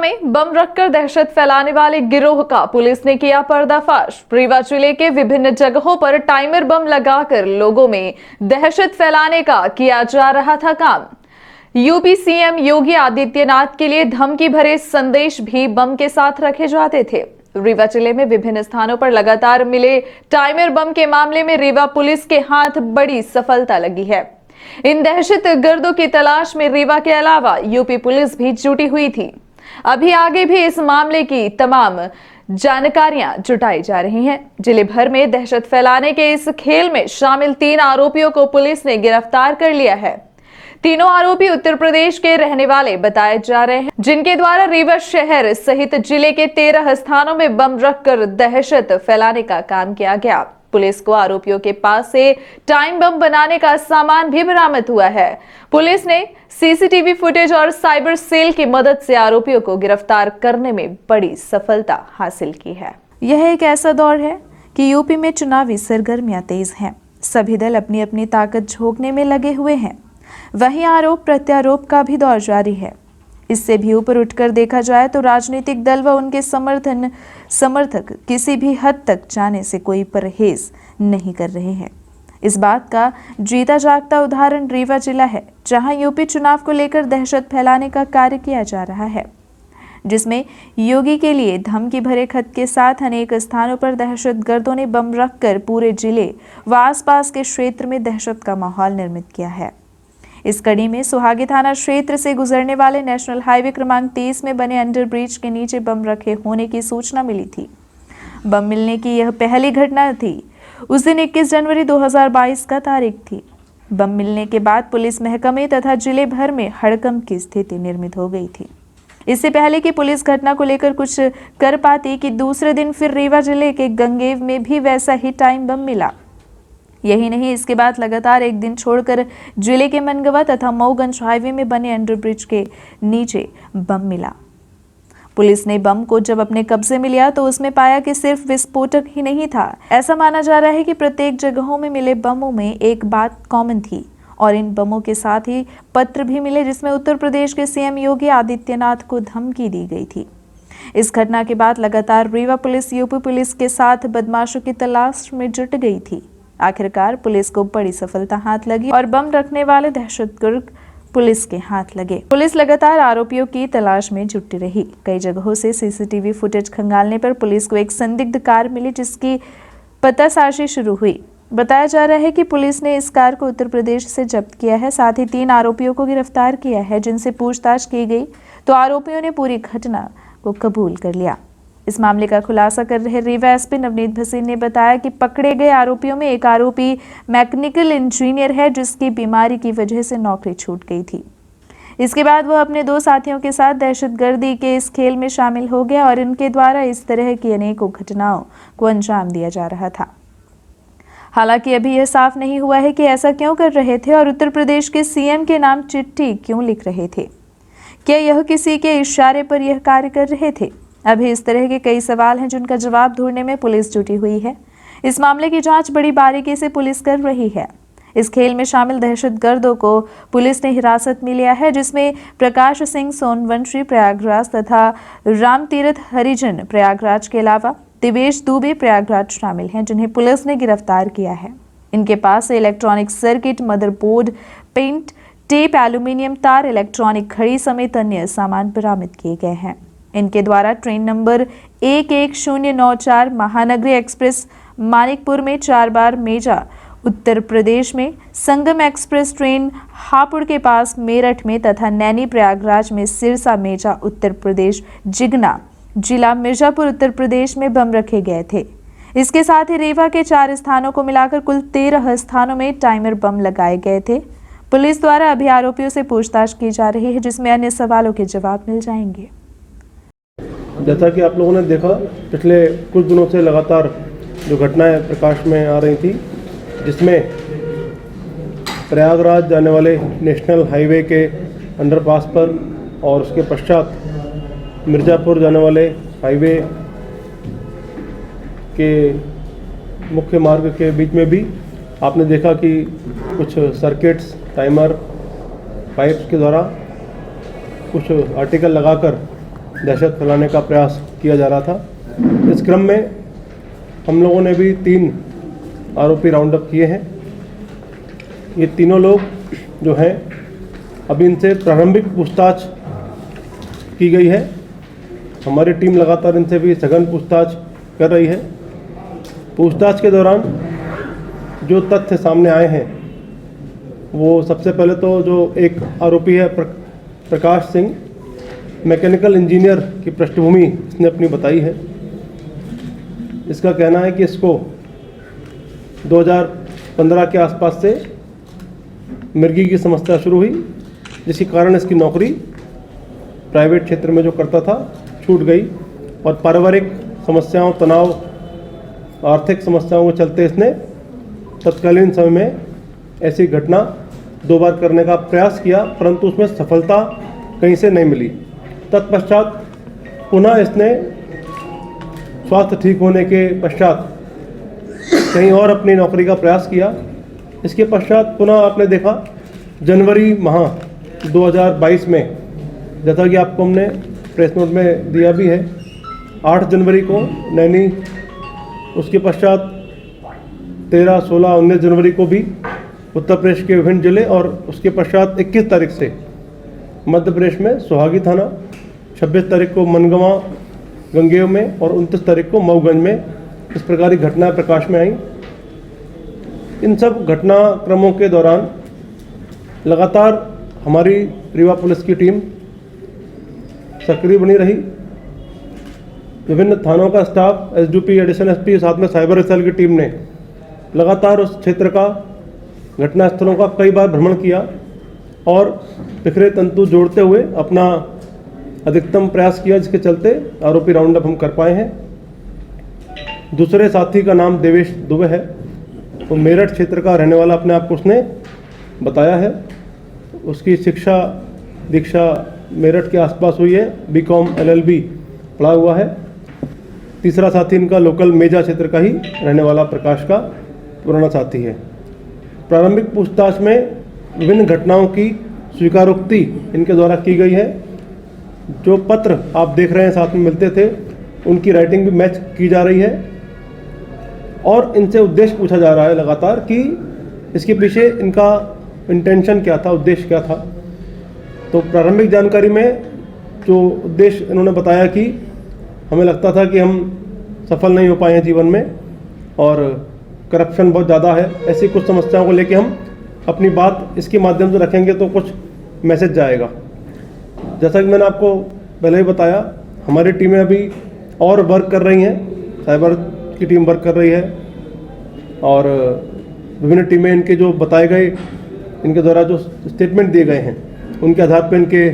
में बम रखकर दहशत फैलाने वाले गिरोह का पुलिस ने किया पर्दाफाश। रीवा जिले के विभिन्न जगहों पर टाइमर बम लगाकर लोगों में दहशत फैलाने का किया जा रहा था काम। यूपी सीएम योगी आदित्यनाथ के लिए धमकी भरे संदेश भी बम के साथ रखे जाते थे। रीवा जिले में विभिन्न स्थानों पर लगातार मिले टाइमर बम के मामले में रीवा पुलिस के हाथ बड़ी सफलता लगी है। इन दहशत गर्दों की तलाश में रीवा के अलावा यूपी पुलिस भी जुटी हुई थी। अभी आगे भी इस मामले की तमाम जानकारियां जुटाई जा रही हैं। जिले भर में दहशत फैलाने के इस खेल में शामिल 3 आरोपियों को पुलिस ने गिरफ्तार कर लिया है। तीनों आरोपी उत्तर प्रदेश के रहने वाले बताए जा रहे हैं, जिनके द्वारा रीवा शहर सहित जिले के 13 स्थानों में बम रखकर दहशत फैलाने का काम किया गया। पुलिस को आरोपियों के पास से टाइम बम बनाने का सामान भी बरामद हुआ है। पुलिस ने सीसीटीवी फुटेज और साइबर सेल की मदद से आरोपियों को गिरफ्तार करने में बड़ी सफलता हासिल की है। यह एक ऐसा दौर है कि यूपी में चुनावी सरगर्मियां तेज हैं। सभी दल अपनी अपनी ताकत झोंकने में लगे हुए हैं। वहीं आरोप प्रत्यारोप का भी दौर जारी है। इससे भी ऊपर उठकर देखा जाए तो राजनीतिक दल व उनके समर्थक किसी भी हद तक जाने से कोई परहेज नहीं कर रहे हैं। इस बात का जीता जागता उदाहरण रीवा जिला है, जहां यूपी चुनाव को लेकर दहशत फैलाने का कार्य किया जा रहा है, जिसमें योगी के लिए धमकी भरे खत के साथ अनेक स्थानों पर दहशतगर्दों ने बम रखकर पूरे जिले व आसपास के क्षेत्र में दहशत का माहौल निर्मित किया है। इस कड़ी में सुहागी थाना क्षेत्र से गुजरने वाले नेशनल हाईवे क्रमांक 30 में बने अंडर ब्रिज के नीचे बम रखे होने की सूचना मिली थी। बम मिलने की यह पहली घटना थी। उस दिन 21 जनवरी 2022 का तारीख थी। बम मिलने के बाद पुलिस महकमे तथा जिले भर में हड़कंप की स्थिति निर्मित हो गई थी। इससे पहले कि पुलिस घटना को लेकर कुछ कर पाती कि दूसरे दिन फिर रीवा जिले के गंगेव में भी वैसा ही टाइम बम मिला। यही नहीं, इसके बाद लगातार एक दिन छोड़कर जिले के मनगवा तथा मऊगंज हाईवे में बने अंडरब्रिज के नीचे बम मिला। पुलिस ने बम को जब अपने कब्जे में लिया तो उसमें पाया कि सिर्फ विस्फोटक ही नहीं था। ऐसा माना जा रहा है कि प्रत्येक जगहों में मिले बमों में एक बात कॉमन थी और इन बमों के साथ ही पत्र भी मिले, जिसमें उत्तर प्रदेश के सीएम योगी आदित्यनाथ को धमकी दी गई थी। इस घटना के बाद लगातार रीवा पुलिस यूपी पुलिस के साथ बदमाशों की तलाश में जुट गई थी। आखिरकार पुलिस को बड़ी सफलता हाथ लगी और बम रखने वाले दहशतगर्द पुलिस के हाथ लगे। पुलिस लगातार आरोपियों की तलाश में जुटी रही। कई जगहों से सीसीटीवी फुटेज खंगालने पर पुलिस को एक संदिग्ध कार मिली, जिसकी पतासाजी शुरू हुई। बताया जा रहा है कि पुलिस ने इस कार को उत्तर प्रदेश से जब्त किया है। साथ ही 3 आरोपियों को गिरफ्तार किया है, जिनसे पूछताछ की गई तो आरोपियों ने पूरी घटना को कबूल कर लिया। इस मामले का खुलासा कर रहे रीवा एसपी नवनीत भसीन ने बताया कि पकड़े गए आरोपियों में एक आरोपी मैकेनिकल इंजीनियर है, जिसकी बीमारी की वजह से नौकरी छूट गई थी। इसके बाद वह अपने 2 साथियों के साथ दहशतगर्दी के इस खेल में शामिल हो गया और इनके द्वारा इस तरह की अनेकों घटनाओं को अंजाम दिया जा रहा था। हालांकि अभी यह साफ नहीं हुआ है कि ऐसा क्यों कर रहे थे और उत्तर प्रदेश के सीएम के नाम चिट्ठी क्यों लिख रहे थे। क्या यह किसी के इशारे पर यह कार्य कर रहे थे? अभी इस तरह के कई सवाल हैं, जिनका जवाब ढूंढने में पुलिस जुटी हुई है। इस मामले की जांच बड़ी बारीकी से पुलिस कर रही है। इस खेल में शामिल दहशतगर्दों को पुलिस ने हिरासत में लिया है, जिसमें प्रकाश सिंह सोनवंशी प्रयागराज तथा रामतीरथ हरिजन प्रयागराज के अलावा दिवेश दुबे प्रयागराज शामिल हैं, जिन्हें पुलिस ने गिरफ्तार किया है। इनके पास से electronic circuit, motherboard, paint, tape, aluminium तार, इलेक्ट्रॉनिक घड़ी समेत अन्य सामान बरामद किए गए हैं। इनके द्वारा train number 11094 Mahanagari express Manikpur में 4 बार मेजा उत्तर प्रदेश में, संगम एक्सप्रेस ट्रेन हापुड़ के पास मेरठ में तथा नैनी प्रयागराज में, सिरसा मेजा उत्तर प्रदेश, जिगना जिला मिर्जापुर उत्तर प्रदेश में बम रखे गए थे। इसके साथ ही रीवा के 4 स्थानों को मिलाकर कुल 13 स्थानों में टाइमर बम लगाए गए थे। पुलिस द्वारा अभी आरोपियों से पूछताछ की जा रही है, जिसमें अन्य सवालों के जवाब मिल जाएंगे। जैसा कि आप लोगों ने देखा, पिछले कुछ दिनों से लगातार जो घटनाएं प्रकाश में आ रही थी, जिसमें प्रयागराज जाने वाले नेशनल हाईवे के अंडरपास पर और उसके पश्चात मिर्ज़ापुर जाने वाले हाईवे के मुख्य मार्ग के बीच में भी आपने देखा कि कुछ सर्किट्स, टाइमर, पाइप्स के द्वारा कुछ आर्टिकल लगाकर दहशत फैलाने का प्रयास किया जा रहा था। इस क्रम में हम लोगों ने भी 3 आरोपी राउंड अप किए हैं। ये तीनों लोग जो हैं अभी इनसे प्रारंभिक पूछताछ की गई है। हमारी टीम लगातार इनसे भी सघन पूछताछ कर रही है। पूछताछ के दौरान जो तथ्य सामने आए हैं वो सबसे पहले तो जो एक आरोपी है प्रकाश सिंह, मैकेनिकल इंजीनियर की पृष्ठभूमि इसने अपनी बताई है। इसका कहना है कि इसको 2015 के आसपास से मिर्गी की समस्या शुरू हुई, जिसके कारण इसकी नौकरी प्राइवेट क्षेत्र में जो करता था छूट गई और पारिवारिक समस्याओं, तनाव, आर्थिक समस्याओं के चलते इसने तत्कालीन समय में ऐसी घटना 2 बार करने का प्रयास किया, परंतु उसमें सफलता कहीं से नहीं मिली। तत्पश्चात पुनः इसने स्वास्थ्य ठीक होने के पश्चात कहीं और अपनी नौकरी का प्रयास किया। इसके पश्चात पुनः आपने देखा जनवरी माह 2022 में, जैसा कि आपको हमने प्रेस नोट में दिया भी है, 8 जनवरी को नैनी, उसके पश्चात 13, 16, 19 जनवरी को भी उत्तर प्रदेश के विभिन्न जिले और उसके पश्चात 21 तारीख से मध्य प्रदेश में सुहागी थाना, 26 तारीख को मनगवा गंगेय में और 29 तारीख को मऊगंज में इस प्रकार की घटनाएं प्रकाश में आई। इन सब घटनाक्रमों के दौरान लगातार हमारी रीवा पुलिस की टीम सक्रिय बनी रही। विभिन्न थानों का स्टाफ, एसडीपी, एडिशनल एसपी, साथ में साइबर सेल की टीम ने लगातार उस क्षेत्र का, घटना स्थलों का कई बार भ्रमण किया और बिखरे तंतु जोड़ते हुए अपना अधिकतम प्रयास किया, जिसके चलते आरोपी राउंड अप हम कर पाए हैं। दूसरे साथी का नाम देवेश दुबे है, वो मेरठ क्षेत्र का रहने वाला अपने आप को उसने बताया है। उसकी शिक्षा दीक्षा मेरठ के आसपास हुई है, बीकॉम LLB पढ़ा हुआ है। तीसरा साथी इनका लोकल मेजा क्षेत्र का ही रहने वाला प्रकाश का पुराना साथी है। प्रारंभिक पूछताछ में विभिन्न घटनाओं की स्वीकारोक्ति इनके द्वारा की गई है। जो पत्र आप देख रहे हैं साथ में मिलते थे, उनकी राइटिंग भी मैच की जा रही है और इनसे उद्देश्य पूछा जा रहा है लगातार कि इसके पीछे इनका इंटेंशन क्या था, उद्देश्य क्या था। तो प्रारंभिक जानकारी में जो उद्देश्य इन्होंने बताया कि हमें लगता था कि हम सफल नहीं हो पाए हैं जीवन में और करप्शन बहुत ज़्यादा है, ऐसी कुछ समस्याओं को लेके हम अपनी बात इसके माध्यम से रखेंगे तो कुछ मैसेज जाएगा। जैसा कि मैंने आपको पहले ही बताया, हमारी टीमें अभी और वर्क कर रही हैं, साइबर की टीम वर्क कर रही है और विभिन्न टीमें इनके जो बताए गए, इनके द्वारा जो स्टेटमेंट दिए गए हैं, उनके आधार पर इनके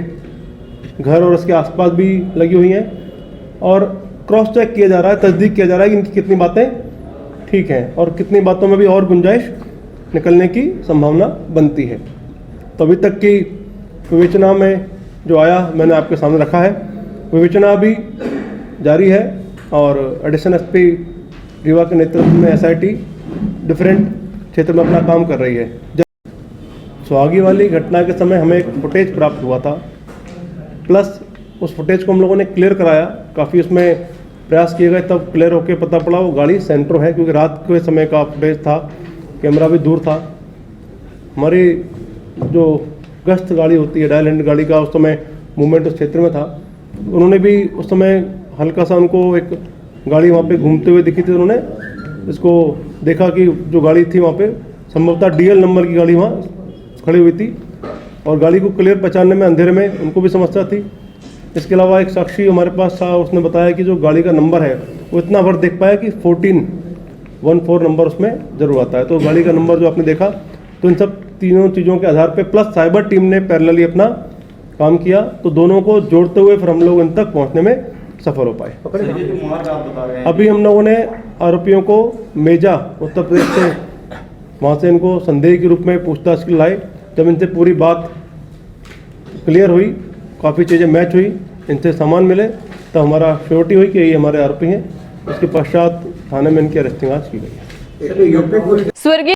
घर और उसके आसपास भी लगी हुई हैं और क्रॉस चेक किया जा रहा है, तस्दीक किया जा रहा है कि इनकी कितनी बातें ठीक हैं और कितनी बातों में भी और गुंजाइश निकलने की संभावना बनती है। तो अभी तक की विवेचना में जो आया मैंने आपके सामने रखा है। विवेचना भी जारी है और एडिशनल एसपी रीवा के नेतृत्व में SIT डिफरेंट क्षेत्र में अपना काम कर रही है। जब सुहागी वाली घटना के समय हमें एक फुटेज प्राप्त हुआ था, प्लस उस फुटेज को हम लोगों ने क्लियर कराया, काफ़ी उसमें प्रयास किए गए, तब क्लियर होकर पता पड़ा वो गाड़ी सेंट्रो है, क्योंकि रात के समय का फुटेज था, कैमरा भी दूर था। हमारी जो गश्त गाड़ी होती है, डायल हैंड गाड़ी का उस समय मूवमेंट उस क्षेत्र में था। उन्होंने भी उस समय हल्का सा उनको एक गाड़ी वहाँ पे घूमते हुए दिखी थी, उन्होंने इसको देखा कि जो गाड़ी थी वहाँ पे संभवतः DL नंबर की गाड़ी वहाँ खड़ी हुई थी और गाड़ी को क्लियर पहचानने में अंधेरे में उनको भी समस्या थी। इसके अलावा एक साक्षी हमारे पास था, उसने बताया कि जो गाड़ी का नंबर है वो इतना भर देख पाया कि 1414 नंबर उसमें जरूर आता है। तो गाड़ी का नंबर जो आपने देखा, तो इन सब तीनों चीज़ों के आधार पे प्लस साइबर टीम ने पैरेलली अपना काम किया, तो दोनों को जोड़ते हुए फिर हम लोग इन तक पहुंचने में सफल हो पाए। अभी हम लोगों ने आरोपियों को मेजा उत्तर प्रदेश से वहाँ से इनको संदेह के रूप में पूछताछ के लाए। जब इनसे पूरी बात क्लियर हुई, काफ़ी चीज़ें मैच हुई, इनसे सामान मिले, तब हमारा श्योरिटी हुई कि ये हमारे आरोपी हैं। उसके पश्चात थाने में इनकी अरेस्टिंग आज की गई है। स्वर्गीय